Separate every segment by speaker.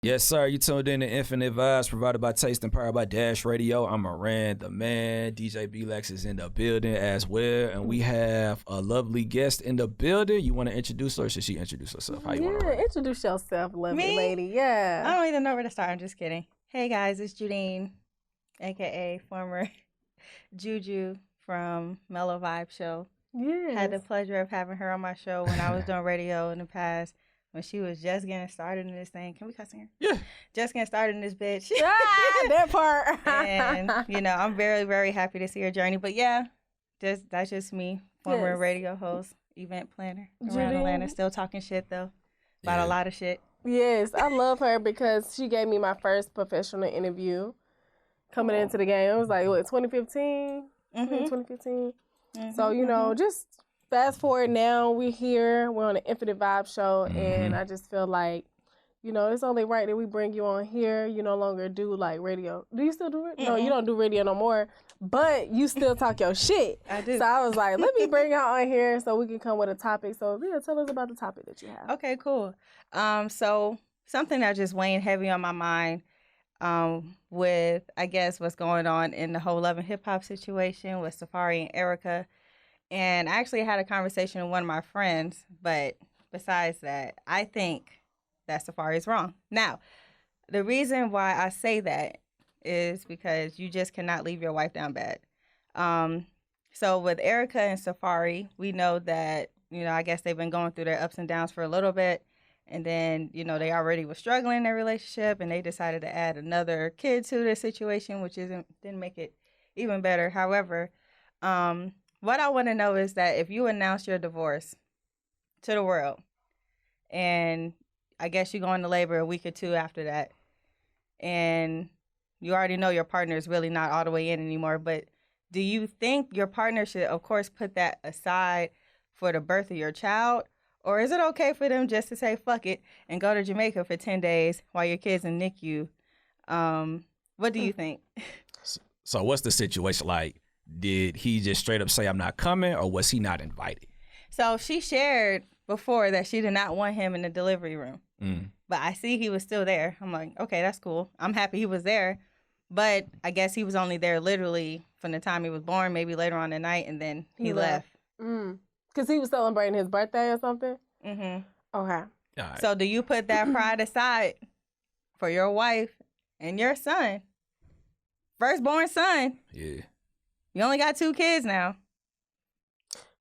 Speaker 1: Yes, sir. You tuned in to Infinite Vibes, provided by Taste and Powered by Dash Radio. I'm Moran, the man. DJ B-Lex is in the building as well. And we have a lovely guest in the building. You want to introduce her, or should she introduce herself? How you want to roll?
Speaker 2: Introduce yourself, lovely lady.
Speaker 3: I
Speaker 2: Yeah.
Speaker 3: don't even know where to start. I'm just kidding. Hey, guys, it's Judine, a.k.a. former Juju from Mellow Vibe Show.
Speaker 2: Yes.
Speaker 3: Had the pleasure of having her on my show when I was doing radio in the past, when she was just getting started in this thing. Can we cuss in here?
Speaker 1: Yeah.
Speaker 3: Just getting started in this bitch.
Speaker 2: That part.
Speaker 3: And, I'm very, very happy to see her journey. But, yeah, that's just me, former
Speaker 2: Yes.
Speaker 3: radio host, event planner around
Speaker 2: Judine.
Speaker 3: Atlanta. Still talking shit, though, about a lot of shit.
Speaker 2: Yes, I love her because she gave me my first professional interview coming into the game. It was like, what, 2015?
Speaker 3: Mm-hmm.
Speaker 2: 2015. So, just fast forward now, we're here. We're on the Infinite Vibe Show, and I just feel like, it's only right that we bring you on here. You no longer do, like, radio. Do you still do it? No, you don't do radio no more, but you still talk your shit.
Speaker 3: I do.
Speaker 2: So I was like, let me bring her on here so we can come with a topic. So, yeah, tell us about the topic that you have.
Speaker 3: Okay, cool. So something that just weighing heavy on my mind with, I guess, what's going on in the whole Love and Hip Hop situation with Safaree and Erica. And I actually had a conversation with one of my friends, but besides that, I think that Safaree is wrong. Now, the reason why I say that is because you just cannot leave your wife down bad. So with Erica and Safaree, we know that, I guess they've been going through their ups and downs for a little bit. And then, they already were struggling in their relationship, and they decided to add another kid to the situation, which didn't make it even better. However, what I want to know is that if you announce your divorce to the world, and I guess you go into labor a week or two after that, and you already know your partner is really not all the way in anymore, but do you think your partner should, of course, put that aside for the birth of your child? Or is it okay for them just to say, fuck it, and go to Jamaica for 10 days while your kid's in NICU? What do you think?
Speaker 1: So what's the situation like? Did he just straight up say, I'm not coming, or was he not invited?
Speaker 3: So she shared before that she did not want him in the delivery room. But I see he was still there. I'm like, okay, that's cool. I'm happy he was there. But I guess he was only there literally from the time he was born, maybe later on the night, and then he left.
Speaker 2: Because he was celebrating his birthday or something?
Speaker 3: Mm-hmm.
Speaker 2: Okay.
Speaker 1: Right.
Speaker 3: So do you put that pride aside for your wife and your son? Firstborn son.
Speaker 1: Yeah.
Speaker 3: You only got 2 kids now.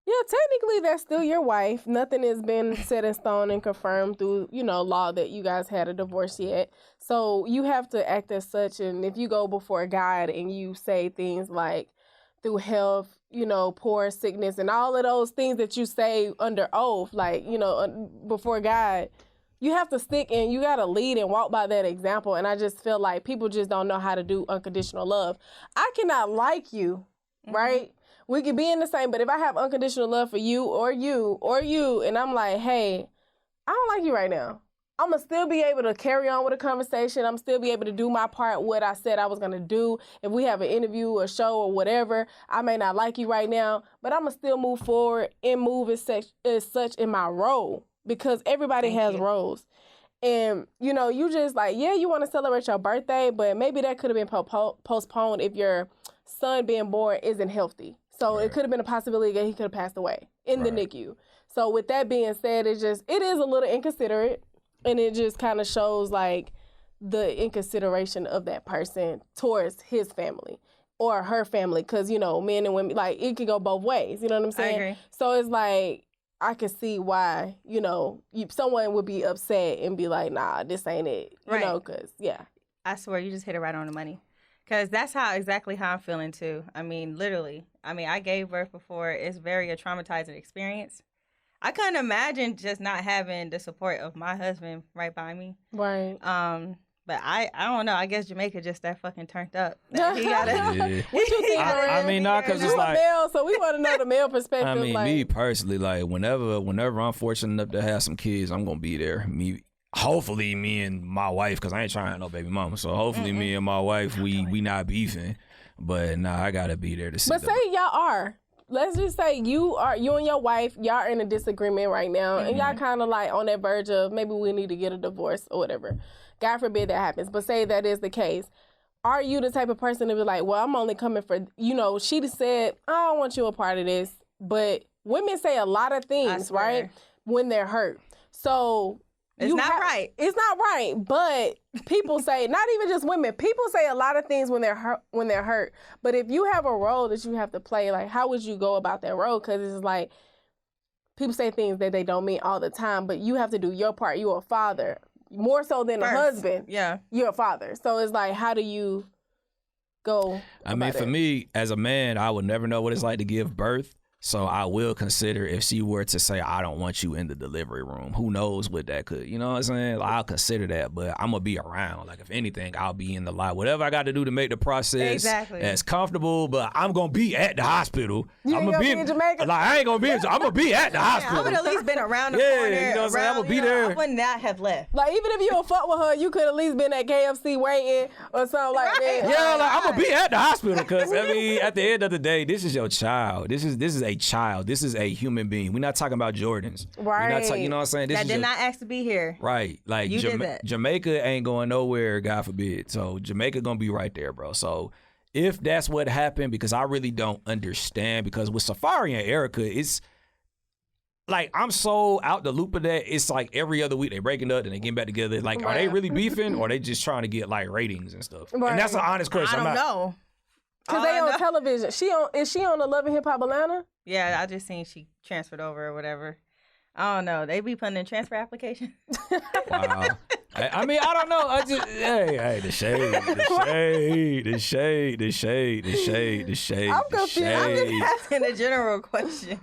Speaker 2: Yeah, technically that's still your wife. Nothing has been set in stone and confirmed through, law that you guys had a divorce yet. So you have to act as such. And if you go before God and you say things like, through health, poor sickness, and all of those things that you say under oath, like, before God, you have to stick and you got to lead and walk by that example. And I just feel like people just don't know how to do unconditional love. I cannot like you, right? We could be in the same, but if I have unconditional love for you or you or you, and I'm like, hey, I don't like you right now, I'm going to still be able to carry on with a conversation. I'm still be able to do my part, what I said I was going to do. If we have an interview or show or whatever, I may not like you right now, but I'm going to still move forward and move as such in my role, because everybody has roles. And, you just like, yeah, you want to celebrate your birthday, but maybe that could have been postponed if your son being born isn't healthy. So it could have been a possibility that he could have passed away in the NICU. So with that being said, it is a little inconsiderate. And it just kind of shows, like, the inconsideration of that person towards his family or her family. Because, men and women, like, it can go both ways. You know what I'm saying?
Speaker 3: I agree.
Speaker 2: So it's like, I can see why, someone would be upset and be like, nah, this ain't it. Because,
Speaker 3: I swear, you just hit it right on the money. Because that's exactly how I'm feeling, too. I mean, literally. I gave birth before. It's a traumatizing experience. I couldn't imagine just not having the support of my husband right by me.
Speaker 2: Right.
Speaker 3: But I don't know. I guess Jamaica just that fucking turned up. He gotta,
Speaker 2: What you think?
Speaker 1: I mean, not because it's like,
Speaker 2: male, so we want to know the male perspective.
Speaker 1: I mean,
Speaker 2: like,
Speaker 1: me personally, like, whenever I'm fortunate enough to have some kids, I'm gonna be there. Hopefully, me and my wife, because I ain't trying to no baby mama. So hopefully, me and my wife, we not beefing. But nah, I gotta be there to see.
Speaker 2: But say y'all are. let's just say you and your wife, y'all are in a disagreement right now, and y'all kind of like on that verge of maybe we need to get a divorce or whatever. God forbid that happens, but say that is the case. Are you the type of person to be like, well, I'm only coming for, she just said, I don't want you a part of this. But women say a lot of things, right, when they're hurt. So
Speaker 3: it's not right.
Speaker 2: It's not right. But people say, not even just women, people say a lot of things when they're hurt. But if you have a role that you have to play, like, how would you go about that role? Because it's like, people say things that they don't mean all the time, but you have to do your part. You're a father. More so than a husband.
Speaker 3: Yeah.
Speaker 2: You're a father. So it's like, how do you go?
Speaker 1: I mean, for me, as a man, I would never know what it's like to give birth. So I will consider if she were to say, I don't want you in the delivery room, who knows what that could, you know what I'm saying? Like, I'll consider that, but I'm going to be around. Like, if anything, I'll be in the light. Whatever I got to do to make the process as comfortable, but I'm going to be at the hospital.
Speaker 2: You ain't going to be in Jamaica?
Speaker 1: Like, I ain't going to be I'm going to be at the hospital.
Speaker 3: I would at least been around the corner.
Speaker 1: You know what I'm saying? I'm going to be there.
Speaker 3: I would not have left.
Speaker 2: Like, even if you don't fuck with her, you could at least been at KFC waiting or something like that.
Speaker 1: Yeah, like, I'm going to be at the hospital because, I mean, at the end of the day, this is your child. This is a child. This is a human being. We're not talking about Jordans.
Speaker 2: Right.
Speaker 1: You know what I'm saying?
Speaker 3: That did not ask to be here.
Speaker 1: Right. Like,
Speaker 3: you did that.
Speaker 1: Jamaica ain't going nowhere, God forbid. So Jamaica going to be right there, bro. So if that's what happened, because I really don't understand, because with Safaree and Erica, it's like, I'm so out the loop of that. It's like every other week they breaking up and they getting back together. Like, are they really beefing or are they just trying to get like ratings and stuff? Right. And that's an honest question.
Speaker 3: I don't know.
Speaker 2: Because they on television. Is she on the Love and Hip Hop Atlanta?
Speaker 3: Yeah, I just seen she transferred over or whatever. I don't know. They be putting in transfer application.
Speaker 1: Wow. I mean, I don't know. I just the shade.
Speaker 2: I'm confused.
Speaker 3: I'm just asking a general question.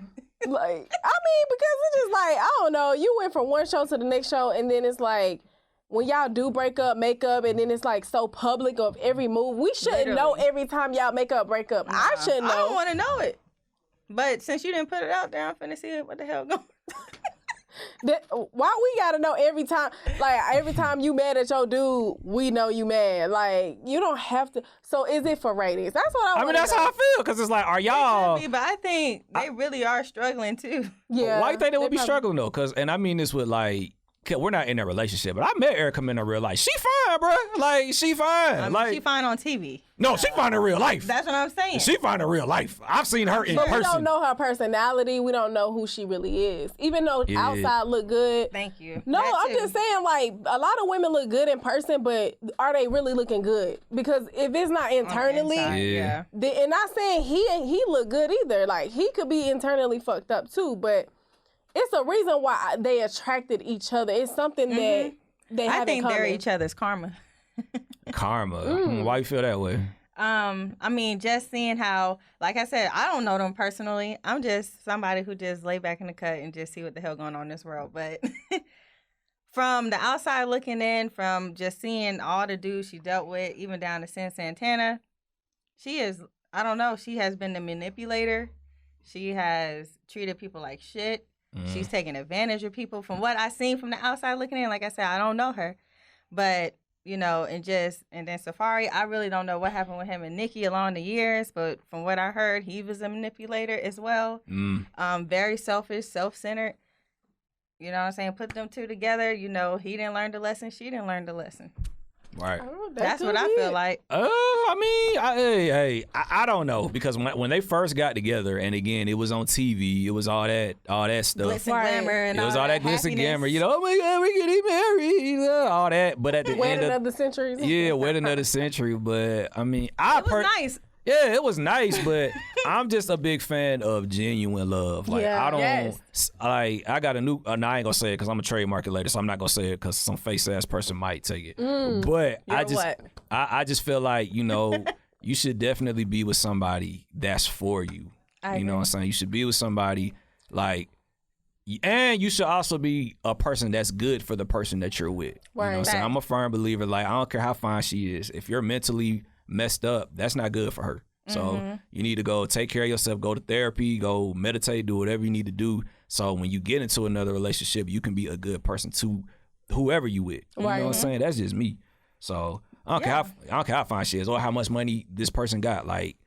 Speaker 2: Like, I mean, because it's just like, I don't know. You went from one show to the next show, and then it's like, when y'all do break up, make up, and then it's like so public of every move. We shouldn't know every time y'all make up, break up. I shouldn't know.
Speaker 3: I don't want to know it. But since you didn't put it out there, I'm finna see what the hell going on.
Speaker 2: Why we gotta know every time? Like, every time you mad at your dude, we know you mad. Like, you don't have to. So is it for ratings? That's what I want.
Speaker 1: I mean, that's how I feel, because it's like, are y'all?
Speaker 3: It could be, but I think they really are struggling too.
Speaker 2: Yeah.
Speaker 1: Why do you think they would be struggling though? Because, and I mean this with like, we're not in a relationship, but I met Erica Mena in real life. She fine, bro. Like, she fine.
Speaker 3: I mean,
Speaker 1: like,
Speaker 3: she fine on TV.
Speaker 1: No, she fine in real life.
Speaker 3: That's what I'm saying.
Speaker 1: She fine in real life. I've seen her in person.
Speaker 2: We don't know her personality. We don't know who she really is. Even though outside look good.
Speaker 3: Thank you.
Speaker 2: No, I'm just saying, like, a lot of women look good in person, but are they really looking good? Because if it's not internally,
Speaker 3: yeah.
Speaker 2: And not saying he look good either. Like, he could be internally fucked up too, but it's a reason why they attracted each other. It's something that they have in common.
Speaker 3: they're each other's karma.
Speaker 1: Karma. Why you feel that way?
Speaker 3: I mean, just seeing how, like I said, I don't know them personally. I'm just somebody who just lay back in the cut and just see what the hell going on in this world. But from the outside looking in, from just seeing all the dudes she dealt with, even down to Sin Santana, she is, I don't know, she has been the manipulator. She has treated people like shit. She's taking advantage of people. From what I seen from the outside looking in, like I said, I don't know her. But, you know, and then Safaree, I really don't know what happened with him and Nikki along the years. But from what I heard, he was a manipulator as well. Very selfish, self-centered. You know what I'm saying? Put them two together, you know, he didn't learn the lesson. She didn't learn the lesson.
Speaker 1: Right.
Speaker 3: That's what I feel like.
Speaker 1: I mean, I don't know, because when they first got together, and again, it was on TV, it was all that stuff.
Speaker 3: Glitz and glamour and
Speaker 1: it was all that glitz and glamour. You know, oh my God, we're getting married, all that. But at the end
Speaker 2: of the century.
Speaker 1: Yeah, wedding of the century. But I mean,
Speaker 3: it was nice.
Speaker 1: Yeah, it was nice, but I'm just a big fan of genuine love. Like, I don't, like, I got a new, I ain't gonna say it because I'm a trademark it later, so I'm not gonna say it because some face-ass person might take it. But I just feel like, you know, you should definitely be with somebody that's for you. You know what I'm saying? You should be with somebody, like, and you should also be a person that's good for the person that you're with. You know what I'm saying? I'm a firm believer, like, I don't care how fine she is. If you're mentally messed up, that's not good for her. So you need to go take care of yourself, go to therapy, go meditate, do whatever you need to do. So when you get into another relationship, you can be a good person to whoever you with. You know what I'm saying? That's just me. So I don't care how fine she is or how much money this person got. Like,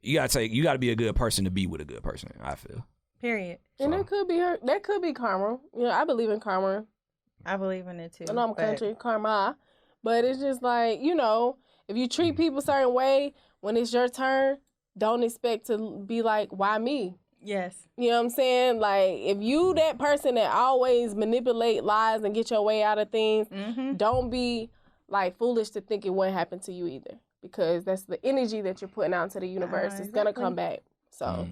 Speaker 1: you gotta be a good person to be with a good person, I feel.
Speaker 3: Period.
Speaker 2: And
Speaker 1: So.
Speaker 2: that could be karma. You know, I believe in karma.
Speaker 3: I believe in it too.
Speaker 2: I know I'm country, karma. But it's just like, you know, if you treat people a certain way, when it's your turn, don't expect to be like, why me?
Speaker 3: Yes.
Speaker 2: You know what I'm saying? Like, if you that person that always manipulate lies and get your way out of things, don't be, like, foolish to think it wouldn't happen to you either. Because that's the energy that you're putting out into the universe. It's going to come back. So,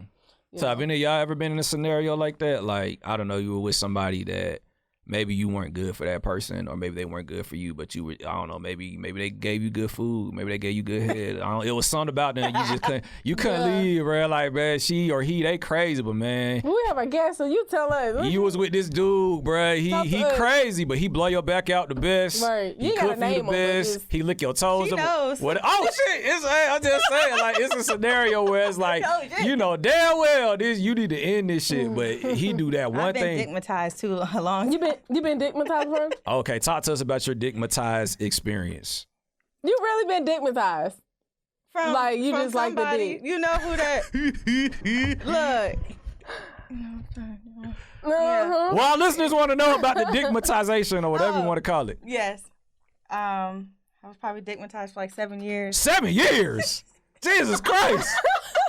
Speaker 1: So have any of y'all ever been in a scenario like that? Like, I don't know, you were with somebody that maybe you weren't good for that person, or maybe they weren't good for you, but you were, I don't know, maybe they gave you good food, maybe they gave you good head. It was something about them you just couldn't leave, bro. Like, man, she or he, they crazy, but man,
Speaker 2: we have a guest, so you tell us.
Speaker 1: you was with this dude, bro. He crazy, but he blow your back out the best.
Speaker 2: Right.
Speaker 1: He
Speaker 2: You
Speaker 1: cook
Speaker 2: gotta
Speaker 1: for you
Speaker 2: name
Speaker 1: the
Speaker 2: him,
Speaker 1: best. He lick your toes.
Speaker 3: She knows.
Speaker 1: Oh shit! I'm just saying, like, it's a scenario where it's like, you know damn well you need to end this shit, but he do that one
Speaker 3: I've been
Speaker 1: thing.
Speaker 3: stigmatized too long.
Speaker 2: You been dickmatized, bro?
Speaker 1: Okay, talk to us about your dickmatized experience.
Speaker 2: You really been dickmatized.
Speaker 3: From
Speaker 2: Like, you
Speaker 3: from
Speaker 2: just like the
Speaker 3: somebody,
Speaker 2: dick.
Speaker 3: You know who that? Look.
Speaker 2: Uh-huh.
Speaker 1: Well, our listeners want to know about the dickmatization or whatever you want to call it.
Speaker 3: Yes. I was probably dickmatized for like 7 years.
Speaker 1: 7 years? Jesus Christ.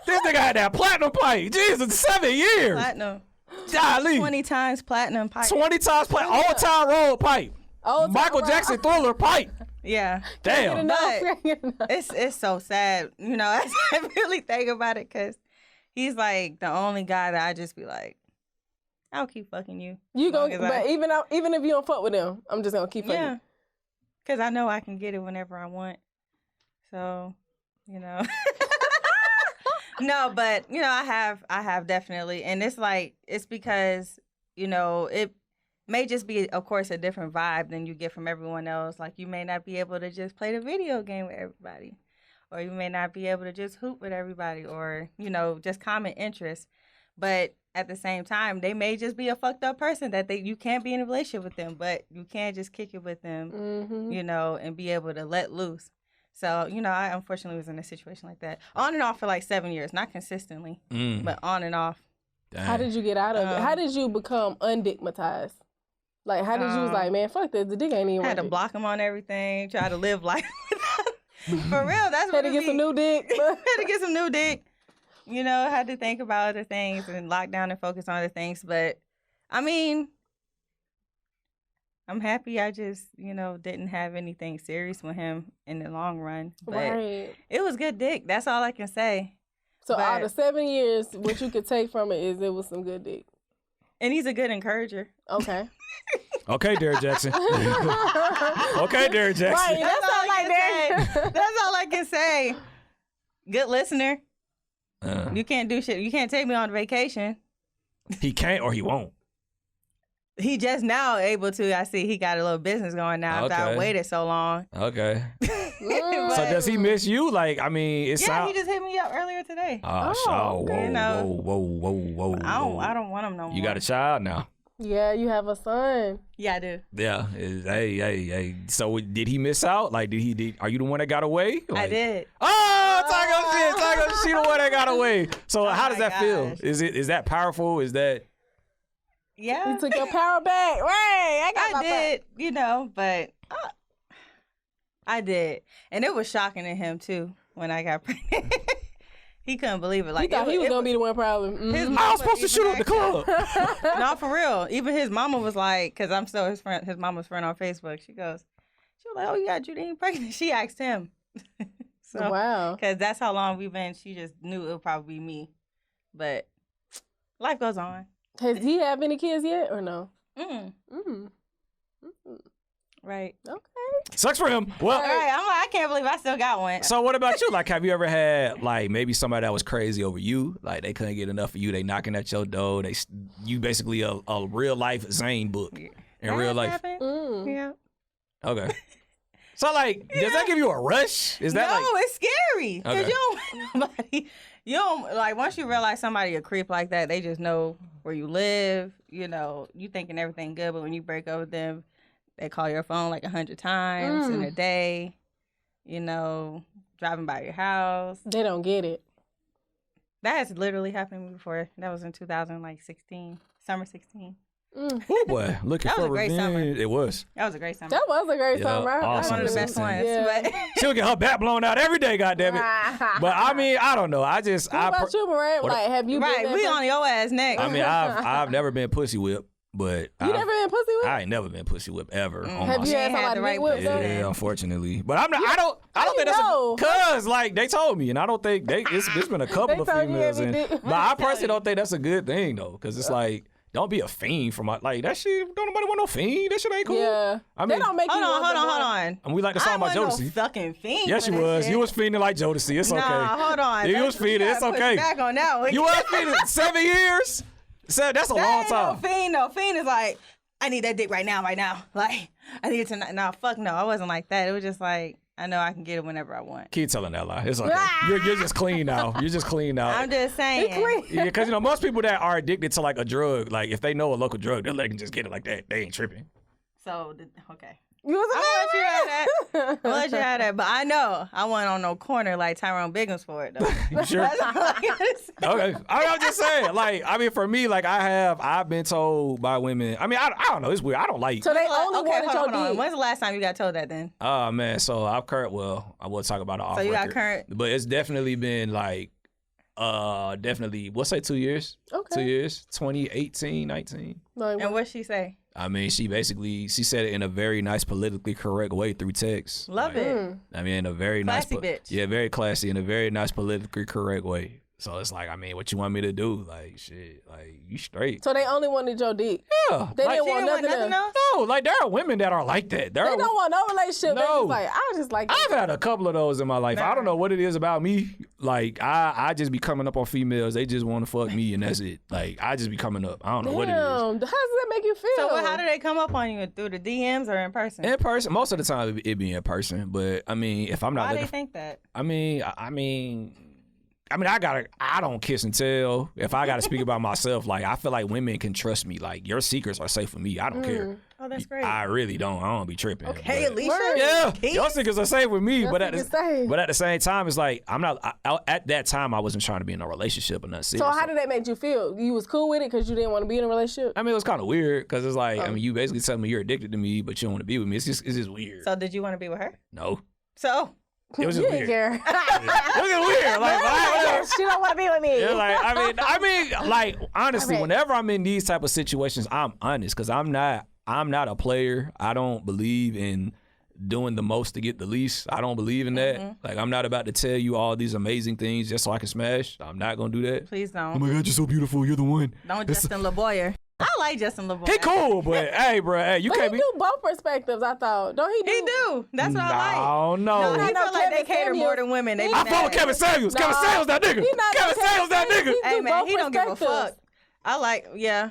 Speaker 1: This nigga had that platinum pipe. Jesus, 7 years.
Speaker 3: Platinum.
Speaker 1: Golly.
Speaker 3: 20 times platinum pipe.
Speaker 1: 20 times platinum. Old Time Road pipe.
Speaker 2: Old Time
Speaker 1: Michael
Speaker 2: Road.
Speaker 1: Jackson Thriller pipe.
Speaker 3: Yeah.
Speaker 1: Damn.
Speaker 3: But it's so sad, you know, as I really think about it, because he's like the only guy that I just be like, I'll keep fucking you.
Speaker 2: You
Speaker 3: Long
Speaker 2: go,
Speaker 3: as
Speaker 2: but even if you don't fuck with them, I'm just gonna keep fucking.
Speaker 3: Yeah. Because I know I can get it whenever I want. So, you know. No, but, you know, I have definitely. And it's like, it's because, you know, it may just be, of course, a different vibe than you get from everyone else. Like, you may not be able to just play the video game with everybody. Or you may not be able to just hoop with everybody. Or, you know, just common interests. But at the same time, they may just be a fucked up person that you can't be in a relationship with them. But you can't just kick it with them, you know, and be able to let loose. So, you know, I unfortunately was in a situation like that. On and off for like 7 years. Not consistently, but on and off.
Speaker 1: Damn.
Speaker 2: How did you get out of it? How did you become undickmatized? Like, how did you was like, man, fuck this. The dick ain't even
Speaker 3: I had to
Speaker 2: worth it.
Speaker 3: block him on everything. Try to live life without. For real, that's what
Speaker 2: Had to get some new dick.
Speaker 3: Had to get some new dick. You know, had to think about other things and lock down and focus on other things. But, I mean, I'm happy I just, you know, didn't have anything serious with him in the long run. But
Speaker 2: Right.
Speaker 3: it was good dick. That's all I can say.
Speaker 2: So
Speaker 3: But-
Speaker 2: out of 7 years, what you could take from it is it was some good dick.
Speaker 3: And he's a good encourager.
Speaker 2: Okay.
Speaker 1: Okay, Derrick Jackson. Okay, Derrick Jackson.
Speaker 2: Right. That's all like that.
Speaker 3: That's all I can say. Good listener. You can't do shit. You can't take me on vacation.
Speaker 1: He can't or he won't.
Speaker 3: He just now able to. I see he got a little business going now after I
Speaker 1: Okay.
Speaker 3: waited so long.
Speaker 1: Okay.
Speaker 2: Mm.
Speaker 1: So does he miss you? Like, I mean, it
Speaker 3: Yeah,
Speaker 1: sounds.
Speaker 3: he just hit me up earlier today.
Speaker 1: Oh,
Speaker 2: okay.
Speaker 1: whoa,
Speaker 3: You know.
Speaker 1: whoa.
Speaker 3: I don't want him no more.
Speaker 1: You got a child now.
Speaker 2: Yeah, you have a son.
Speaker 3: Yeah, I do.
Speaker 1: Yeah. Hey. So did he miss out? Like, are you the one that got away?
Speaker 3: I
Speaker 1: Like,
Speaker 3: did.
Speaker 1: Oh, Taco, she the one that got away. So how does
Speaker 3: my
Speaker 1: that feel?
Speaker 3: gosh.
Speaker 1: Is that powerful? Is that?
Speaker 3: Yeah,
Speaker 2: You took your power back. Right.
Speaker 3: I did. You know, but I did, and it was shocking to him too when I got pregnant. He couldn't believe it. Like,
Speaker 2: He thought he was going to be the one problem. Mhm.
Speaker 3: His
Speaker 1: I
Speaker 3: mama
Speaker 1: was supposed to
Speaker 3: even
Speaker 1: shoot up the
Speaker 3: asked him-
Speaker 1: club.
Speaker 3: No, for real. Even his mama was like, because I'm still his friend, his mama's friend on Facebook. She was like, oh, you got Judine pregnant? She asked him. So,
Speaker 2: Wow.
Speaker 3: because that's how long we've been. She just knew it would probably be me. But life goes on.
Speaker 2: Has he have any kids yet or no?
Speaker 3: Mm,
Speaker 2: Mm.
Speaker 3: right.
Speaker 2: Okay.
Speaker 1: Sucks for him. Well,
Speaker 3: All right. I'm like, I can't believe I still got one.
Speaker 1: so what about you? Like, have you ever had like maybe somebody that was crazy over you? Like they couldn't get enough of you. They knocking at your door. You basically a real life Zane book in
Speaker 3: That
Speaker 1: real
Speaker 3: has
Speaker 1: life.
Speaker 3: happened.
Speaker 2: Mm.
Speaker 3: Yeah.
Speaker 1: Okay. So like, does that give you a rush? Is that
Speaker 3: no,
Speaker 1: like?
Speaker 3: it's scary because
Speaker 1: Okay.
Speaker 3: you don't want nobody. You don't like once you realize somebody a creep like that. They just know where you live. You know, you thinking everything good, but when you break up with them, they call your phone like 100 times in a day. You know, driving by your house.
Speaker 2: They don't get it.
Speaker 3: That has literally happened to me before. That was in 2016, summer 16.
Speaker 1: Oh boy, looking
Speaker 3: That was
Speaker 1: for
Speaker 3: a great
Speaker 1: revenge.
Speaker 3: summer.
Speaker 1: It was.
Speaker 3: That was a great summer.
Speaker 2: That was a great
Speaker 1: Yeah,
Speaker 2: summer.
Speaker 1: awesome.
Speaker 3: One of the best
Speaker 1: 16.
Speaker 3: ones.
Speaker 2: Yeah.
Speaker 3: But
Speaker 1: She'll get her back blown out every day, goddammit. But I mean, I don't know.
Speaker 2: What about you, Moran?
Speaker 1: What-
Speaker 2: Like, have you been
Speaker 3: right,
Speaker 2: that
Speaker 3: we
Speaker 2: person?
Speaker 3: on your ass next.
Speaker 1: I mean, I've never been pussy whipped, but
Speaker 2: You never been pussy with?
Speaker 1: I ain't never been pussy whipped ever. On
Speaker 2: Have
Speaker 1: my
Speaker 2: you had
Speaker 3: ain't had
Speaker 2: somebody
Speaker 3: the right
Speaker 2: get whipped
Speaker 3: pussy.
Speaker 2: though?
Speaker 1: Yeah, unfortunately, but I'm not. I don't
Speaker 2: you
Speaker 1: think that's
Speaker 2: know?
Speaker 1: cause like they told me, and I don't think it's been a couple
Speaker 2: They
Speaker 1: of
Speaker 2: told you
Speaker 1: females,
Speaker 2: everything.
Speaker 1: but I personally don't think that's a good thing though, cause it's like don't be a fiend for my like that shit. Don't nobody want no fiend. That shit ain't cool.
Speaker 2: Yeah.
Speaker 1: I
Speaker 2: They
Speaker 1: mean,
Speaker 2: don't make
Speaker 3: hold
Speaker 2: you
Speaker 3: on,
Speaker 2: want
Speaker 3: hold
Speaker 2: the
Speaker 3: on,
Speaker 2: more.
Speaker 3: hold on.
Speaker 1: and we like the song
Speaker 3: I
Speaker 1: about
Speaker 3: wasn't
Speaker 1: Jodeci.
Speaker 3: no fucking fiend.
Speaker 1: Yes,
Speaker 3: for
Speaker 1: you
Speaker 3: that
Speaker 1: was.
Speaker 3: shit.
Speaker 1: You was fiending like Jodeci. It's okay.
Speaker 3: Nah, hold on.
Speaker 1: You was fiending. It's
Speaker 3: gotta put
Speaker 1: okay.
Speaker 3: Back on that one.
Speaker 1: You was fiending 7 years. So that's a long
Speaker 3: That ain't
Speaker 1: time.
Speaker 3: no fiend. No fiend is like, I need that dick right now. Like, I need it tonight. No, fuck no. I wasn't like that. It was just like, I know I can get it whenever I want.
Speaker 1: Keep telling that lie. It's okay. You're just clean now. You're just clean now.
Speaker 3: I'm just saying.
Speaker 1: Yeah, because most people that are addicted to like a drug, like if they know a local drug, they'll let them just get it like that. They ain't tripping.
Speaker 3: So, okay.
Speaker 2: You was
Speaker 3: I'm gonna let you have that. I'll let you have that. But I know I wasn't on no corner like Tyrone Biggums for it though.
Speaker 1: You sure?
Speaker 3: That's all I gotta say.
Speaker 1: Okay. I'm just saying. Like, I mean, for me, like I've been told by women. I mean, I don't know. It's weird. I don't like.
Speaker 2: So they only
Speaker 3: Okay,
Speaker 2: wanted
Speaker 3: hold
Speaker 2: your
Speaker 3: on.
Speaker 2: dick.
Speaker 3: When's the last time you got told that then?
Speaker 1: Oh man. So I've current. Well, I will talk about it off
Speaker 3: So you got
Speaker 1: record.
Speaker 3: current.
Speaker 1: But it's definitely been like, definitely. We'll say 2 years.
Speaker 2: Okay.
Speaker 1: 2 years. 2018, 19.
Speaker 2: Like,
Speaker 3: And what'd she say?
Speaker 1: I mean, she said it in a very nice, politically correct way through text.
Speaker 3: Love
Speaker 1: Like,
Speaker 3: it.
Speaker 1: I mean, in a very
Speaker 3: Classy
Speaker 1: nice,
Speaker 3: bitch.
Speaker 1: Yeah, very classy in a very nice, politically correct way. So it's like, I mean, what you want me to do? Like, shit, like you straight.
Speaker 2: So they only wanted your dick.
Speaker 1: Yeah,
Speaker 2: They
Speaker 1: like,
Speaker 2: didn't
Speaker 3: She
Speaker 2: want
Speaker 3: didn't want
Speaker 2: nothing
Speaker 3: nothing
Speaker 2: else.
Speaker 3: else?
Speaker 1: no, like there are women that are like that.
Speaker 2: They don't want no relationship. They
Speaker 1: No.
Speaker 2: just like, I just like.
Speaker 1: I've had a couple of those in my life. I don't know what it is about me. Like I just be coming up on females. They just want to fuck me and that's it. Like I just be coming up. I don't know what it is.
Speaker 2: Damn, how does that make you feel?
Speaker 3: So how do they come up on you? Through the DMs or in person?
Speaker 1: In person, most of the time it be in person. But I mean, if I'm not
Speaker 3: Why
Speaker 1: looking,
Speaker 3: they think that?
Speaker 1: I mean, I don't kiss and tell. If I gotta speak about myself, like I feel like women can trust me. Like your secrets are safe for me. I don't care.
Speaker 3: Oh, that's great.
Speaker 1: I really don't. I don't be tripping.
Speaker 3: Hey,
Speaker 1: but-
Speaker 3: Alicia.
Speaker 2: Word.
Speaker 1: Yeah,
Speaker 3: Keith?
Speaker 1: your secrets are safe with me.
Speaker 2: Your
Speaker 1: But at
Speaker 2: secrets safe.
Speaker 1: the same time, it's like I'm not. At that time, I wasn't trying to be in a relationship or nothing
Speaker 2: So
Speaker 1: serious.
Speaker 2: how did that make you feel? You was cool with it because you didn't want to be in a relationship?
Speaker 1: I mean, it was kind of weird because it's like
Speaker 2: Oh.
Speaker 1: I mean, you basically tell me you're addicted to me, but you don't want to be with me. It's just weird.
Speaker 3: So did you want to be with her?
Speaker 1: No,
Speaker 3: So
Speaker 1: it was
Speaker 2: you
Speaker 1: just
Speaker 2: didn't
Speaker 1: weird.
Speaker 2: care.
Speaker 1: It was just weird. Like, whatever.
Speaker 2: She don't want to be with me.
Speaker 1: Yeah, like I mean, like honestly,
Speaker 2: Okay.
Speaker 1: whenever I'm in these type of situations, I'm honest because I'm not a player. I don't believe in doing the most to get the least. I don't believe in that. Like I'm not about to tell you all these amazing things just so I can smash. I'm not gonna do that.
Speaker 3: please
Speaker 1: Oh
Speaker 3: don't.
Speaker 1: my God, you're so beautiful. You're the one.
Speaker 3: Don't Justin LeBoyer. I like Justin LeBoyer.
Speaker 1: He cool, but hey, bro, hey, you
Speaker 2: But
Speaker 1: can't
Speaker 2: he
Speaker 1: be.
Speaker 2: do both perspectives, I thought. Don't he do?
Speaker 3: He do. That's what I like.
Speaker 1: No,
Speaker 3: No,
Speaker 1: no.
Speaker 3: he
Speaker 2: No,
Speaker 3: feel like they
Speaker 2: Kevin
Speaker 3: cater more
Speaker 2: Samuels.
Speaker 3: than women. They
Speaker 2: He-
Speaker 3: be
Speaker 1: I follow
Speaker 3: mad.
Speaker 1: Kevin Samuels.
Speaker 2: No.
Speaker 1: Kevin Samuels, that nigga.
Speaker 2: He not
Speaker 1: Kevin
Speaker 2: no
Speaker 1: Samuels, that
Speaker 2: Kevin
Speaker 1: nigga.
Speaker 2: Samuels.
Speaker 3: Hey man,
Speaker 2: both
Speaker 3: he don't give a
Speaker 2: perspectives.
Speaker 3: fuck. I like, yeah.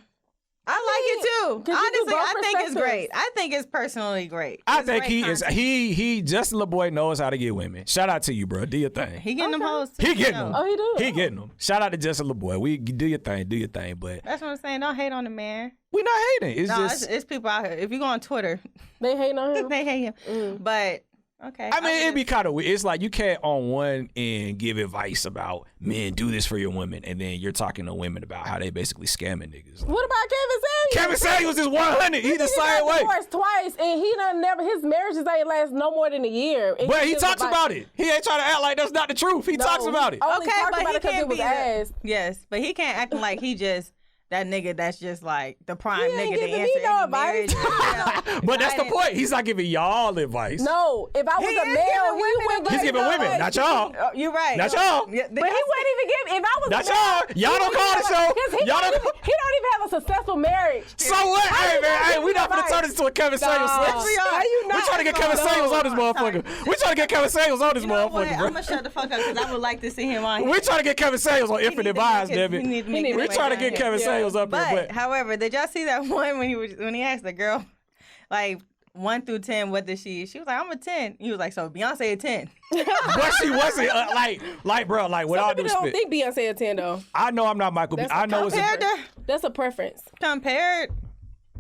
Speaker 3: I like it too.
Speaker 2: 'Cause you do
Speaker 3: Honestly,
Speaker 2: both
Speaker 3: I think it's
Speaker 2: perspectives.
Speaker 3: great. I think it's personally great.
Speaker 1: I
Speaker 3: It's
Speaker 1: think
Speaker 3: great
Speaker 1: he is.
Speaker 3: content.
Speaker 1: He Justin LeBoy knows how to get women. Shout out to you, bro. Do your thing.
Speaker 3: He getting them hoes too.
Speaker 1: He getting
Speaker 3: so.
Speaker 1: them.
Speaker 2: Oh, he do?
Speaker 1: He getting them. Shout out to Justin LeBoy. We do your thing. Do your thing. But
Speaker 3: That's what I'm saying. Don't hate on the man.
Speaker 1: we not hating. It's
Speaker 3: No,
Speaker 1: just.
Speaker 3: it's people out here. If you go on Twitter,
Speaker 2: They hating on him?
Speaker 3: they hate him. But okay.
Speaker 1: I mean, it'd be kind of weird. It's like you can't on one end give advice about men do this for your women, and then you're talking to women about how they basically scamming niggas. Like,
Speaker 2: What about Kevin Samuels?
Speaker 1: Kevin Samuels is 100. He the
Speaker 2: He
Speaker 1: same
Speaker 2: got
Speaker 1: way.
Speaker 2: divorced twice, and he done never. His marriages ain't last no more than a year. And
Speaker 1: But he
Speaker 2: just
Speaker 1: talks
Speaker 2: like-
Speaker 1: about it. He ain't trying to act like that's not the truth. He
Speaker 2: No,
Speaker 1: talks about it.
Speaker 2: Only
Speaker 3: Okay,
Speaker 2: talked
Speaker 3: but
Speaker 2: about
Speaker 3: he
Speaker 2: it 'cause
Speaker 3: can't
Speaker 2: it was
Speaker 3: be
Speaker 2: ass.
Speaker 3: Yes, but he can't act like he just that nigga that's just like the prime
Speaker 2: He ain't
Speaker 3: nigga to
Speaker 2: giving me
Speaker 3: answer
Speaker 2: no
Speaker 3: any
Speaker 2: advice.
Speaker 3: marriage. Yeah.
Speaker 1: But that's the
Speaker 3: Right.
Speaker 1: point. He's not giving y'all advice.
Speaker 2: No, if I was
Speaker 3: He
Speaker 2: a
Speaker 3: is
Speaker 2: male,
Speaker 3: giving
Speaker 2: he
Speaker 3: women
Speaker 2: would.
Speaker 3: advice.
Speaker 1: He's giving women, not y'all.
Speaker 3: Oh, you're right.
Speaker 1: Not y'all.
Speaker 3: Yeah,
Speaker 2: But he wouldn't even give. If I was
Speaker 1: Not
Speaker 2: a male,
Speaker 1: y'all. Y'all don't call the show.
Speaker 2: He
Speaker 1: Y'all
Speaker 2: don't
Speaker 1: don't.
Speaker 2: even, he don't even have a successful marriage.
Speaker 1: So what?
Speaker 2: How
Speaker 1: Hey
Speaker 2: you
Speaker 1: man,
Speaker 2: gonna
Speaker 1: hey,
Speaker 2: give
Speaker 1: we
Speaker 2: me
Speaker 1: not gonna
Speaker 2: advice?
Speaker 1: turn this into a Kevin Samuels
Speaker 2: Nah.
Speaker 1: switch.
Speaker 3: We are.
Speaker 2: How you
Speaker 1: We
Speaker 2: not?
Speaker 1: trying to get Kevin
Speaker 2: No.
Speaker 1: Samuels on this
Speaker 3: I'm
Speaker 1: motherfucker. We trying to get Kevin Samuels on this
Speaker 3: You know what?
Speaker 1: motherfucker,
Speaker 3: I'm
Speaker 1: bro.
Speaker 3: gonna shut the fuck up because I would like to see him on here.
Speaker 1: We trying to get Kevin Samuels on Infinite Vibes, damn
Speaker 3: He
Speaker 1: it.
Speaker 3: need to make his
Speaker 1: We
Speaker 3: way
Speaker 1: trying to
Speaker 3: down
Speaker 1: get
Speaker 3: here.
Speaker 1: Kevin
Speaker 2: Yeah.
Speaker 1: Samuels up here,
Speaker 3: But
Speaker 1: but
Speaker 3: however, did y'all see that one when he asked the girl, like 1 through 10, what did she? She was like, I'm a 10. He was like, so Beyonce a 10.
Speaker 1: but she wasn't like bro, like with all
Speaker 2: Some
Speaker 1: due
Speaker 2: people don't
Speaker 1: respect.
Speaker 2: think Beyonce a 10 though.
Speaker 1: I know I'm not Michael B.
Speaker 2: That's
Speaker 1: I know it's
Speaker 3: Compared to
Speaker 2: That's a preference.
Speaker 3: compared.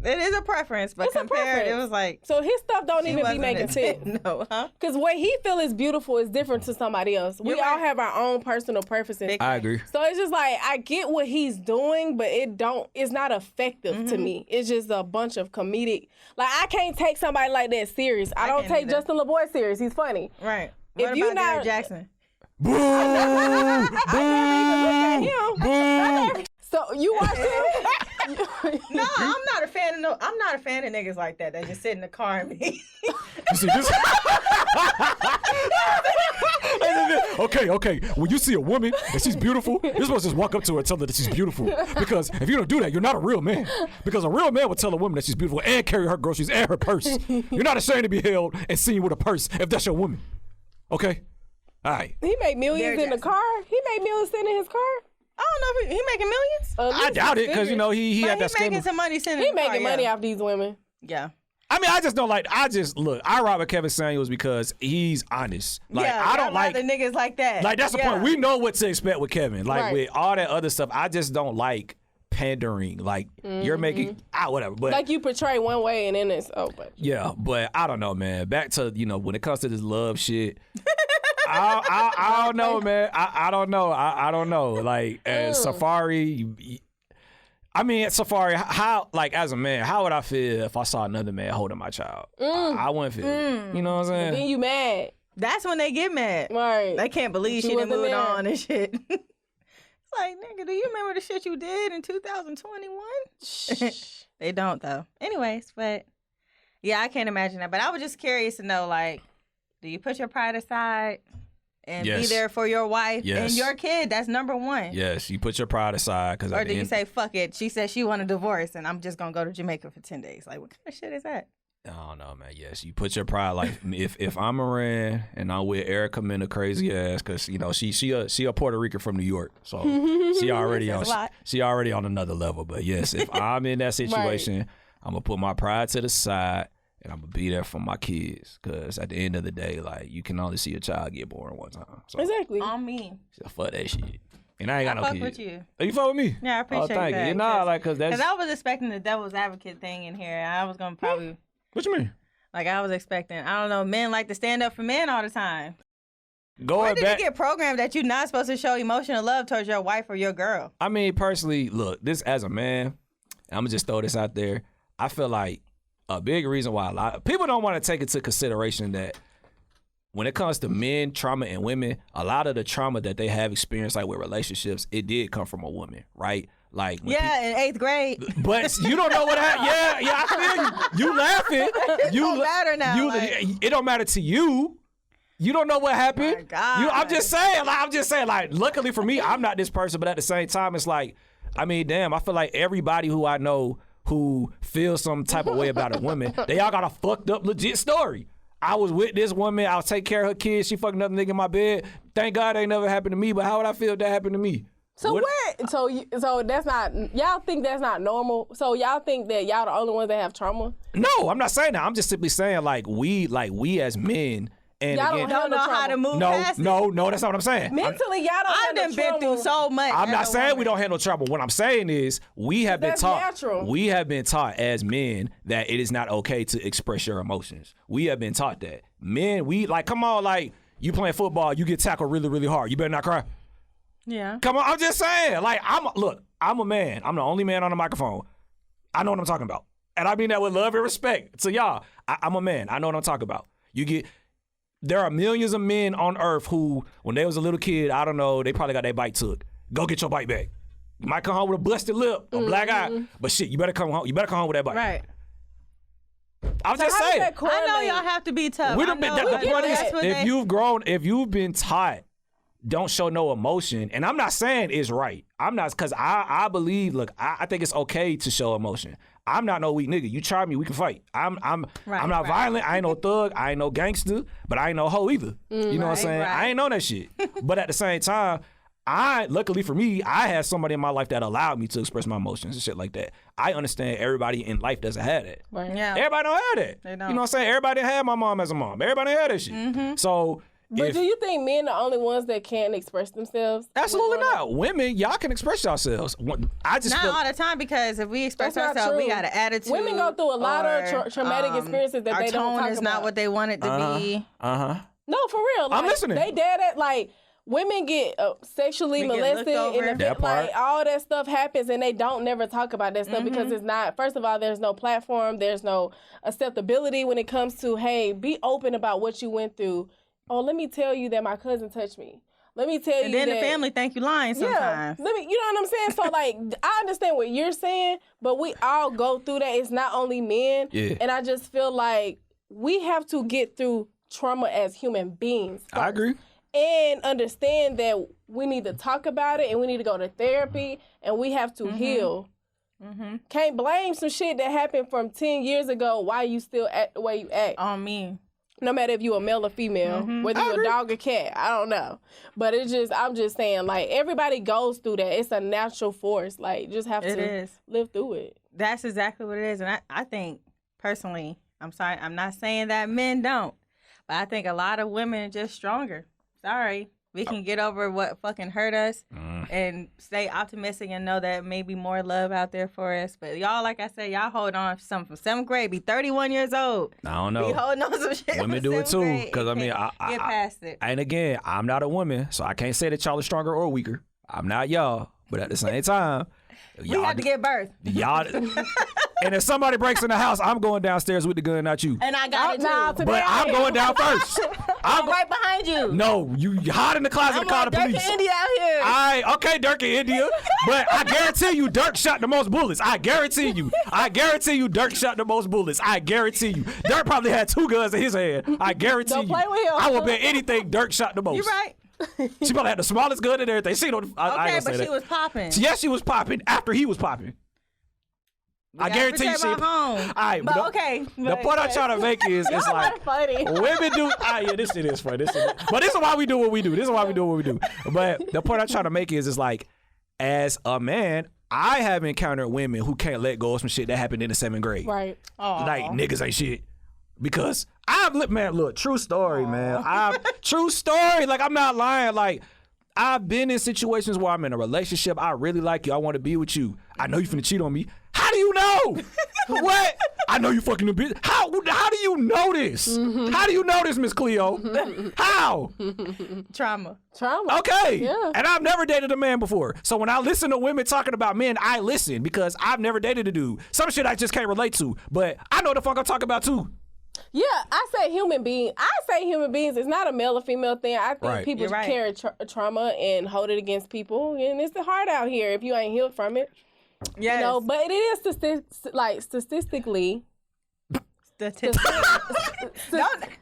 Speaker 3: It is a preference, but
Speaker 2: It's a
Speaker 3: compared, it
Speaker 2: preference.
Speaker 3: was like
Speaker 2: So his stuff don't
Speaker 3: she
Speaker 2: even be
Speaker 3: wasn't
Speaker 2: making
Speaker 3: a
Speaker 2: sense.
Speaker 3: 10. No, huh?
Speaker 2: Because what he feel is beautiful is different to somebody else. We
Speaker 3: You're
Speaker 2: all
Speaker 3: right.
Speaker 2: have our own personal preferences.
Speaker 3: Big
Speaker 1: I agree.
Speaker 2: So it's just like I get what he's doing, but it's not effective to me. It's just a bunch of comedic. Like I can't take somebody like that serious. I don't
Speaker 3: can't
Speaker 2: take
Speaker 3: either.
Speaker 2: Justin LeBoy serious. He's funny.
Speaker 3: Right.
Speaker 2: If
Speaker 3: What
Speaker 2: you
Speaker 3: about
Speaker 2: not-
Speaker 3: Derrick Jackson?
Speaker 1: Boo! Boo!
Speaker 2: So you watch him?
Speaker 3: No, I'm not a fan of niggas like that. They just sit in the car and be.
Speaker 1: You see this? Okay. When you see a woman and she's beautiful, you're supposed to just walk up to her and tell her that she's beautiful. Because if you don't do that, you're not a real man. Because a real man would tell a woman that she's beautiful and carry her groceries and her purse. You're not ashamed to be held and seen with a purse if that's your woman. Okay? All right.
Speaker 2: He made millions
Speaker 3: Derrick
Speaker 2: in the
Speaker 3: Jackson.
Speaker 2: car. He made millions sitting in his car.
Speaker 3: I don't know if he making millions.
Speaker 1: I doubt it because, you know, he
Speaker 3: But
Speaker 1: had that
Speaker 3: he making
Speaker 1: scandal.
Speaker 3: some money sitting
Speaker 2: He
Speaker 3: in the car,
Speaker 2: making
Speaker 3: yeah.
Speaker 2: money off these women.
Speaker 3: Yeah.
Speaker 1: I mean, I rock with Kevin Samuels because he's honest. Like,
Speaker 3: yeah,
Speaker 1: I don't like
Speaker 3: the niggas like that.
Speaker 1: Like, that's the
Speaker 3: Yeah.
Speaker 1: point. We know what to expect with Kevin. Like,
Speaker 2: Right.
Speaker 1: with all that other stuff, I just don't like pandering. Like, you're making, whatever. But,
Speaker 2: Like you portray one way and then it's but
Speaker 1: yeah, but I don't know, man. Back to, you know, when it comes to this love shit, I don't know, man. I don't know. I don't know. Like, Safaree, Safaree, how, like, as a man, how would I feel if I saw another man holding my child? I wouldn't feel it. You know what I'm saying?
Speaker 2: then you mad.
Speaker 3: That's when they get mad.
Speaker 2: Right.
Speaker 3: They can't believe
Speaker 2: She
Speaker 3: she done
Speaker 2: wasn't
Speaker 3: moved
Speaker 2: there.
Speaker 3: on and shit. It's like, nigga, do you remember the shit you did in 2021? They don't, though. Anyways, but yeah, I can't imagine that. But I was just curious to know, like, do you put your pride aside and be
Speaker 1: Yes.
Speaker 3: there for your wife
Speaker 1: Yes.
Speaker 3: and your kid? That's number one.
Speaker 1: Yes, you put your pride aside. Cause
Speaker 3: Or
Speaker 1: at
Speaker 3: do
Speaker 1: the
Speaker 3: you
Speaker 1: end,
Speaker 3: say, fuck it, she said she want a divorce and I'm just going to go to Jamaica for 10 days? Like, what kind of shit is that?
Speaker 1: I don't know, man. Yes, you put your pride. Like, if I'm Moran and I'm with Erica Mena crazy ass, cause you know she a Puerto Rican from New York, so she already
Speaker 3: Says a lot.
Speaker 1: she already on another level. But yes, if I'm in that situation, I'm gonna put my pride to the side and I'm gonna be there for my kids. Cause at the end of the day, like, you can only see a child get born one time. So
Speaker 2: Exactly.
Speaker 3: On me.
Speaker 1: so fuck that shit. And I ain't got
Speaker 3: I
Speaker 1: no
Speaker 3: fuck
Speaker 1: kids.
Speaker 3: with you.
Speaker 1: Oh, you fuck with me?
Speaker 3: Yeah, I appreciate
Speaker 1: oh, thank
Speaker 3: that.
Speaker 1: you. Nah, like, cause that's
Speaker 3: Because I was expecting the devil's advocate thing in here. I was going to probably,
Speaker 1: what you mean?
Speaker 3: like, I was expecting, I don't know, men like to stand up for men all the time. Where
Speaker 1: Going
Speaker 3: did
Speaker 1: back.
Speaker 3: you get programmed that you're not supposed to show emotional love towards your wife or your girl?
Speaker 1: I mean, personally, look, this as a man, I'm gonna just throw this out there. I feel like a big reason why a lot of people don't want to take into consideration that when it comes to men, trauma, and women, a lot of the trauma that they have experienced, like with relationships, it did come from a woman, right? Like, when
Speaker 3: Yeah, in 8th grade.
Speaker 1: but you don't know what happened. Yeah, I feel you. You laughing.
Speaker 3: It don't matter now, like-
Speaker 1: it don't matter to you. You don't know what happened.
Speaker 3: My God.
Speaker 1: I'm just saying, like, luckily for me, I'm not this person, but at the same time, it's like, I mean, damn, I feel like everybody who I know who feels some type of way about a woman, they all got a fucked up legit story. I was with this woman, I'll take care of her kids, she fucked another nigga in my bed. Thank God it ain't never happened to me, but how would I feel if that happened to me?
Speaker 2: So
Speaker 1: What-
Speaker 2: so that's not, y'all think that's not normal? So y'all think that y'all the only ones that have trauma?
Speaker 1: No, I'm not saying that. I'm just simply saying, like we as men, and
Speaker 2: Y'all
Speaker 1: again,
Speaker 3: Don't know how to move
Speaker 1: no,
Speaker 3: past it.
Speaker 1: no, that's not what I'm saying.
Speaker 2: Mentally, y'all don't
Speaker 3: I've
Speaker 2: have
Speaker 3: done
Speaker 2: the
Speaker 3: been
Speaker 2: trauma.
Speaker 3: through so much.
Speaker 1: I'm
Speaker 3: as
Speaker 1: not
Speaker 3: a
Speaker 1: saying we
Speaker 3: woman.
Speaker 1: don't handle trouble. What I'm saying is we have been
Speaker 2: That's
Speaker 1: taught.
Speaker 2: natural.
Speaker 1: We have been taught as men that it is not okay to express your emotions. We have been taught that. Men, we like, come on, like, you playing football, you get tackled really, really hard. You better not cry.
Speaker 3: Yeah.
Speaker 1: Come on, I'm just saying. Like, I'm a man. I'm the only man on the microphone. I know what I'm talking about. And I mean that with love and respect. So y'all, I'm a man. I know what I'm talking about. There are millions of men on earth who, when they was a little kid, I don't know, they probably got their bite took. Go get your bite back. You might come home with a busted lip, a black eye, but shit, you better come home. You better come home with that bite.
Speaker 3: Right.
Speaker 1: I'm just
Speaker 2: How does
Speaker 1: saying.
Speaker 2: that
Speaker 3: I
Speaker 2: correlate?
Speaker 3: know y'all have to be tough.
Speaker 1: We
Speaker 3: I
Speaker 1: done been,
Speaker 3: know,
Speaker 1: the
Speaker 3: but
Speaker 1: point is,
Speaker 3: that's what
Speaker 1: if you've been taught, don't show no emotion, and I'm not saying it's right. I'm not, because I believe, look, I think it's okay to show emotion. I'm not no weak nigga. You try me, we can fight. I'm not violent. I ain't no thug. I ain't no gangster, but I ain't no hoe either. You know what I'm saying?
Speaker 3: right.
Speaker 1: I ain't know that shit. But at the same time, luckily for me, I had somebody in my life that allowed me to express my emotions and shit like that. I understand everybody in life doesn't have that.
Speaker 2: Right.
Speaker 3: Yeah.
Speaker 1: Everybody don't have that.
Speaker 3: They don't.
Speaker 1: You know what I'm saying? Everybody didn't have my mom as a mom. Everybody didn't have that shit. So
Speaker 2: But do you think men are the only ones that can't express themselves?
Speaker 1: Absolutely not. Women, y'all can express yourselves. I just
Speaker 3: not all the time, because if we express ourselves, we got an attitude.
Speaker 2: Women go through a lot of traumatic experiences that they don't talk about.
Speaker 3: Our tone is not what they want it to be.
Speaker 2: No, for real. Like,
Speaker 1: I'm listening.
Speaker 2: They dead at like. Women get sexually molested, and like all that stuff happens, and they don't never talk about that stuff because it's not. First of all, there's no platform, there's no acceptability when it comes to, hey, be open about what you went through. Oh, let me tell you that my cousin touched me. Let me tell you that.
Speaker 3: And then the family think you lying sometimes.
Speaker 2: Yeah, you know what I'm saying? So like, I understand what you're saying, but we all go through that. It's not only men, and I just feel like we have to get through trauma as human beings first.
Speaker 1: I agree.
Speaker 2: And understand that we need to talk about it, and we need to go to therapy, and we have to heal. Can't blame some shit that happened from 10 years ago why you still act the way you act.
Speaker 3: On me.
Speaker 2: No matter if you a male or female, whether you're a dog or cat, I don't know. But I'm just saying, like, everybody goes through that. It's a natural force. Like, just have to live through it.
Speaker 3: That's exactly what it is. And I think, personally, I'm sorry, I'm not saying that men don't, but I think a lot of women are just stronger. Sorry. We can get over what fucking hurt us and stay optimistic and know that maybe more love out there for us. But y'all, like I said, y'all hold on to something from 7th grade, be 31 years old.
Speaker 1: I don't know.
Speaker 3: Be holding on to some shit.
Speaker 1: Women do it too. Because, I mean,
Speaker 3: get past it.
Speaker 1: And again, I'm not a woman, so I can't say that y'all are stronger or weaker. I'm not y'all. But at the same time,
Speaker 3: we have to give birth.
Speaker 1: Y'all, and if somebody breaks in the house, I'm going downstairs with the gun, not you.
Speaker 3: And I got it too.
Speaker 1: But I'm going down first.
Speaker 3: I'm right behind you.
Speaker 1: No, you hide in the closet and call the police.
Speaker 3: Dirk and India out here.
Speaker 1: Okay, Dirk and India. But I guarantee you, Dirk shot the most bullets. I guarantee you, Dirk shot the most bullets. I guarantee you. Dirk probably had 2 guns in his hand. I guarantee
Speaker 2: Don't play with him.
Speaker 1: I will bet anything Dirk shot the most.
Speaker 3: You're right.
Speaker 1: She probably had the smallest gun and everything. She don't.
Speaker 3: Okay, but she was popping.
Speaker 1: Yes, she was popping after he was popping. I guarantee you.
Speaker 3: All right,
Speaker 1: but
Speaker 3: okay.
Speaker 1: The point I'm trying to make is, it's like
Speaker 2: funny.
Speaker 1: Women do. Yeah, this shit is funny. But this is why we do what we do. But the point I'm trying to make is like, as a man, I have encountered women who can't let go of some shit that happened in the 7th grade.
Speaker 2: Right.
Speaker 3: Aww.
Speaker 1: Like, niggas ain't shit. Because look, true story, man. True story. Like, I'm not lying. Like, I've been in situations where I'm in a relationship. I really like you. I want to be with you. I know you finna cheat on me. How do you know? What? I know you fucking a bitch. How do you know this? How do you know this, Miss Cleo? How?
Speaker 3: Trauma.
Speaker 1: Okay.
Speaker 2: Yeah.
Speaker 1: And I've never dated a man before. So when I listen to women talking about men, I listen because I've never dated a dude. Some shit I just can't relate to. But I know the fuck I'm talking about too.
Speaker 2: Yeah, I say human beings. It's not a male or female thing. I think people carry trauma and hold it against people, and it's hard out here if you ain't healed from it.
Speaker 3: Yes.
Speaker 2: You know, but it is statistically.
Speaker 3: Don't,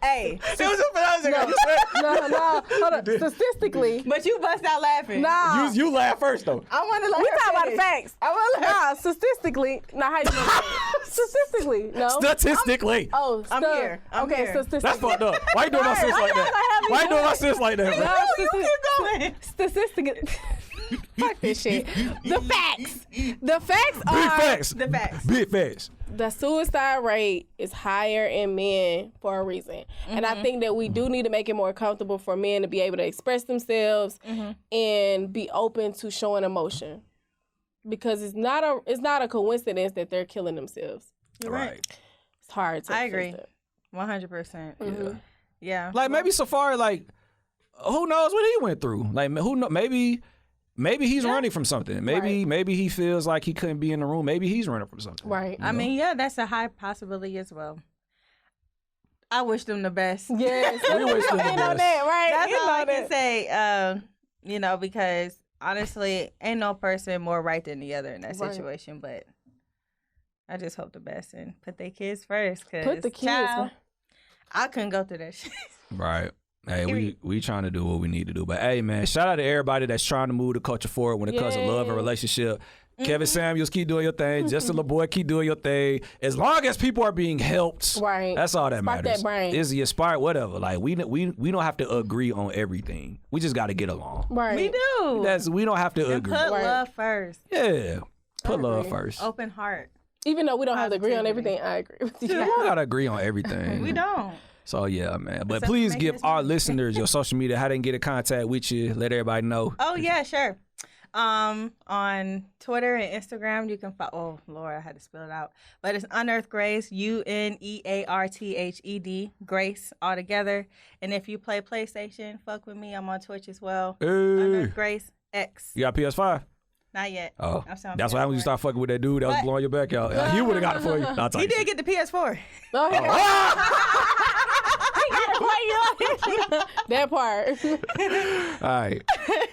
Speaker 3: hey.
Speaker 2: No, hold on. Statistically.
Speaker 3: But you bust out laughing.
Speaker 2: Nah.
Speaker 1: You laugh first though.
Speaker 3: I want to laugh.
Speaker 2: We talking about the facts.
Speaker 3: I want to laugh.
Speaker 2: Nah, statistically. Nah, how you know that? Statistically, no.
Speaker 1: Statistically.
Speaker 3: I'm here.
Speaker 2: Okay, statistically.
Speaker 1: That's fucked up. Why you doing my sis like that? Why you doing my sis like that, bro?
Speaker 3: You keep going.
Speaker 2: Statistically. Fuck this shit. The facts. The facts are.
Speaker 1: Big facts.
Speaker 3: The facts.
Speaker 1: Big facts.
Speaker 2: The suicide rate is higher in men for a reason. And I think that we do need to make it more comfortable for men to be able to express themselves and be open to showing emotion. Because it's not a coincidence that they're killing themselves.
Speaker 1: Right.
Speaker 2: It's hard to
Speaker 3: I agree.
Speaker 2: That.
Speaker 3: 100%. Yeah.
Speaker 1: Like maybe Safaree, like, who knows what he went through? Like, who know? Maybe he's running from something. Maybe he feels like he couldn't be in the room. Maybe he's running from something.
Speaker 2: Right.
Speaker 3: I mean, yeah, that's a high possibility as well. I wish them the best.
Speaker 2: Yes.
Speaker 1: We wish them the best.
Speaker 2: On that, right?
Speaker 3: That's all I can say. Because honestly, ain't no person more right than the other in that situation. But I just hope the best and put their kids first.
Speaker 2: Put the kids.
Speaker 3: I couldn't go through that shit.
Speaker 1: Right. Hey, we trying to do what we need to do. But hey, man, shout out to everybody that's trying to move the culture forward when it comes to love and relationship. Kevin Samuels, keep doing your thing. Justin LeBoy, keep doing your thing. As long as people are being helped, that's all that matters.
Speaker 2: That brain.
Speaker 1: Is he inspired? Whatever. Like we don't have to agree on everything. We just got to get along.
Speaker 2: Right.
Speaker 3: We do.
Speaker 1: We don't have to agree.
Speaker 3: Put love first.
Speaker 1: Yeah. Put love first.
Speaker 3: Open heart.
Speaker 2: Even though we don't have to agree on everything, I agree with you.
Speaker 1: We don't gotta agree on everything.
Speaker 3: We don't.
Speaker 1: So yeah, man. But
Speaker 3: What's up,
Speaker 1: please
Speaker 3: making
Speaker 1: give
Speaker 3: this
Speaker 1: our
Speaker 3: money?
Speaker 1: listeners your social media, how they can get in contact with you. Let everybody know.
Speaker 3: Oh yeah, sure. On Twitter and Instagram, you can follow. Oh Lord, I had to spell it out. But it's Unearthed Grace, UNEARTHED, Grace all together. And if you play PlayStation, fuck with me. I'm on Twitch as well.
Speaker 1: Hey.
Speaker 3: Unearthed Grace X.
Speaker 1: You got PS5?
Speaker 3: Not yet.
Speaker 1: Oh,
Speaker 3: I'm still on
Speaker 1: that's why when you
Speaker 3: PS4.
Speaker 1: start fucking with that dude that was
Speaker 3: But-
Speaker 1: blowing your back out. He would have got it for you. Nah,
Speaker 3: He did get the PS4.
Speaker 2: Oh, he got- that part.
Speaker 1: All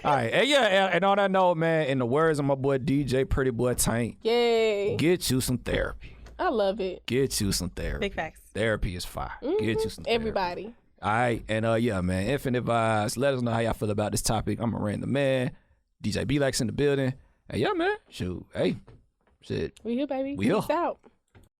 Speaker 1: right. And yeah, and on that note, man, in the words of my boy DJ Pretty Boy Tank,
Speaker 2: Yay.
Speaker 1: get you some therapy.
Speaker 2: I love it.
Speaker 1: Get you some therapy.
Speaker 3: Big facts.
Speaker 1: Therapy is fire. Get you some therapy.
Speaker 2: Everybody.
Speaker 1: All right. And yeah, man, Infinite Vibes. Let us know how y'all feel about this topic. I'm a random man. DJ B-Lex in the building. Hey, yeah, man. Shoot. Hey. Shit.
Speaker 2: We here, baby.
Speaker 1: We here.
Speaker 2: Peace out.